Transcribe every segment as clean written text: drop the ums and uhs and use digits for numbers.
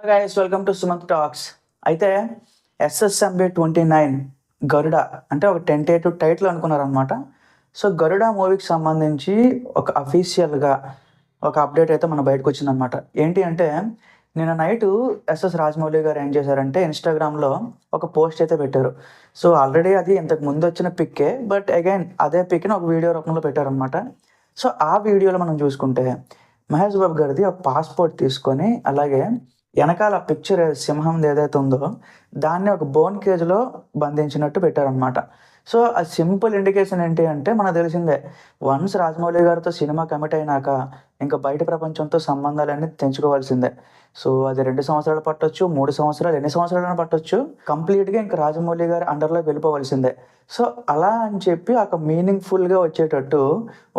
Guys welcome to Sumanth talks. అయితే SSMB29 గరుడ అంటే ఒక టెంటేటివ్ టైటిల్ అనుకున్నారనమాట. సో గరుడ మూవీకి సంబంధించి ఒక అఫీషియల్గా ఒక అప్డేట్ అయితే మన బయటకు వచ్చిందనమాట. ఏంటి అంటే నిన్న నైటు ఎస్ఎస్ రాజమౌళి గారు ఏం చేశారంటే ఇన్స్టాగ్రామ్లో ఒక పోస్ట్ అయితే పెట్టారు. సో ఆల్రెడీ అది ఇంతకు ముందు వచ్చిన పిక్కే, బట్ అగైన్ అదే పిక్ని ఒక వీడియో రూపంలో పెట్టారనమాట. సో ఆ వీడియోలో మనం చూసుకుంటే మహేష్ బాబు గారిది ఒక పాస్పోర్ట్ తీసుకొని, అలాగే వెనకాల పిక్చర్ సింహంది ఏదైతే ఉందో దాన్ని ఒక బోన్ కేజ్‌లో బంధించినట్టు పెట్టారనమాట. సో ఆ సింపుల్ ఇండికేషన్ ఏంటి అంటే మనకు తెలిసిందే. వన్స్ రాజమౌళి గారితో సినిమా కమిట్ అయినాక ఇంకా బయట ప్రపంచంతో సంబంధాలన్నీ తెంచుకోవాల్సిందే. సో అది 2 సంవత్సరాలు పట్టొచ్చు, 3 సంవత్సరాలు, ఎన్ని సంవత్సరాలైనా పట్టొచ్చు. కంప్లీట్‌గా ఇంకా రాజమౌళి గారి అండర్‌లోకి వెళ్ళిపోవాల్సిందే. సో అలా అని చెప్పి ఒక మీనింగ్‌ఫుల్‌గా వచ్చేటట్టు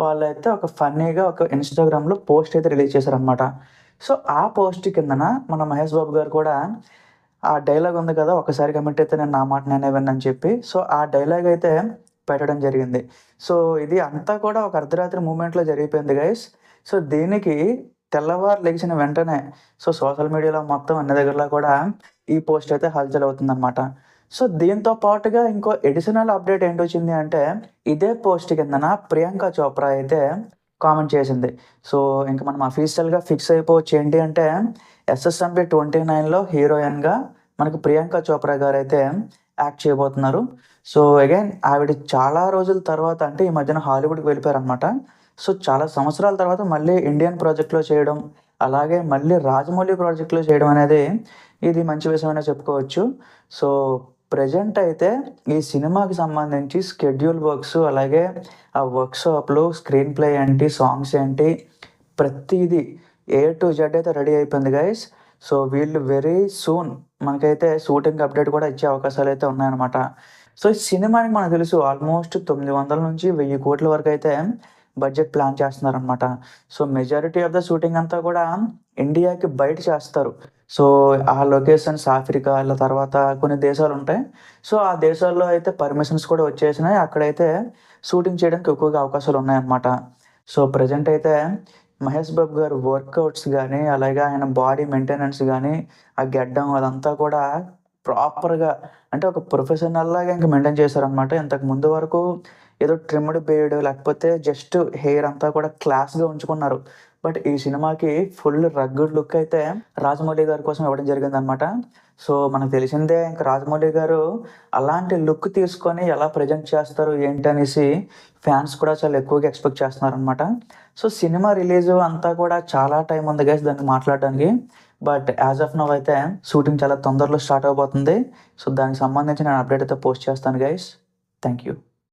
వాళ్ళైతే ఒక ఫన్నీగా ఒక ఇన్‌స్టాగ్రామ్‌లో పోస్ట్ అయితే రిలీజ్ చేశారనమాట. సో ఆ పోస్ట్ కిందన మన మహేష్ బాబు గారు కూడా ఆ డైలాగ్ ఉంది కదా! "ఒక్కసారి కమిట్ అయితే నేను నా మాట నేనే వినని" చెప్పి. సో ఆ డైలాగ్ అయితే పెట్టడం జరిగింది. సో ఇది అంతా కూడా ఒక అర్ధరాత్రి మూవ్‌మెంట్‌లో జరిగిపోయింది గైస్. సో దీనికి తెల్లవారు లెగిసిన వెంటనే సోషల్ మీడియాలో మొత్తం అన్ని దగ్గరలో కూడా ఈ పోస్ట్ అయితే హల్చల్ అవుతుందనమాట. సో దీంతో పాటుగా ఇంకో అడిషనల్ అప్డేట్ ఏంటొచ్చింది అంటే ఇదే పోస్ట్ కిందన ప్రియాంక చోప్రా అయితే కామెంట్ చేసింది. సో ఇంక మనం అఫీషియల్‌గా ఫిక్స్ అయిపోవచ్చు ఏంటి అంటే SSMB29లో హీరోయిన్‌గా మనకు ప్రియాంక చోప్రా గారైతే యాక్ట్ చేయబోతున్నారు. సో అగైన్ ఆవిడ చాలా రోజుల తర్వాత అంటే ఈ మధ్యన హాలీవుడ్‌కి వెళ్ళిపోయారనమాట. సో చాలా సంవత్సరాల తర్వాత మళ్ళీ ఇండియన్ ప్రాజెక్ట్‌లో చేయడం, అలాగే మళ్ళీ రాజమౌళి ప్రాజెక్ట్‌లో చేయడం అనేది ఇది మంచి విషయమనే చెప్పుకోవచ్చు. సో ప్రెజెంట్ అయితే ఈ సినిమాకి సంబంధించి స్కెడ్యూల్ వర్క్స్, అలాగే ఆ వర్క్‌షాప్‌లు, స్క్రీన్ ప్లే ఏంటి, సాంగ్స్ ఏంటి, ప్రతీది ఏ టు జెడ్ అయితే రెడీ అయిపోయింది గైస్. సో వీళ్ళు వెరీ సూన్ మనకైతే షూటింగ్ అప్డేట్ కూడా ఇచ్చే అవకాశాలైతే ఉన్నాయన్నమాట. సో ఈ సినిమాకి మనకు తెలుసు ఆల్మోస్ట్ 900-1000 కోట్ల వరకైతే బడ్జెట్ ప్లాన్ చేస్తున్నారనమాట. So majority of the shooting అంతా కూడా ఇండియాకి బయట చేస్తారు. సో ఆ లొకేషన్స్ ఆఫ్రికా, ఇలా తర్వాత కొన్ని దేశాలుంటాయి. సో ఆ దేశాల్లో అయితే పర్మిషన్స్ కూడా వచ్చేసినాయి. అక్కడైతే షూటింగ్ చేయడానికి ఎక్కువగా అవకాశాలున్నాయన్నమాట. సో ప్రెజెంట్ అయితే మహేష్ బాబు గారు వర్కౌట్స్ గానీ, అలాగే ఆయన బాడీ మెయింటెనెన్స్ గానీ, ఆ గెడ్డం అదంతా కూడా ప్రాపర్‌గా అంటే ఒక ప్రొఫెషనల్‌లాగా ఇంక మెయింటైన్ చేశారనమాట. ఇంతకు ముందు వరకు ఏదో ట్రిమ్డ్ బియర్డ్ లేకపోతే జస్ట్ హెయిర్ అంతా కూడా క్లాస్‌గా ఉంచుకున్నారు. బట్ ఈ సినిమాకి ఫుల్ రగ్గుడ్ లుక్ అయితే రాజమౌళి గారి కోసం ఇవ్వడం జరిగిందనమాట. సో మనకు తెలిసిందే ఇంక రాజమౌళి గారు అలాంటి లుక్ తీసుకొని ఎలా ప్రెజెంట్ చేస్తారు ఏంటి అనేసి ఫ్యాన్స్ కూడా చాలా ఎక్కువగా ఎక్స్‌పెక్ట్ చేస్తున్నారనమాట. సో సినిమా రిలీజు అంతా కూడా చాలా టైం ఉంది గైస్ దానికి మాట్లాడడానికి. బట్ యాజ్ ఆఫ్ నౌ అయితే షూటింగ్ చాలా తొందరలో స్టార్ట్ అవ్వబోతుంది. సో దానికి సంబంధించి నేను అప్డేట్ అయితే పోస్ట్ చేస్తాను గైస్. Thank you.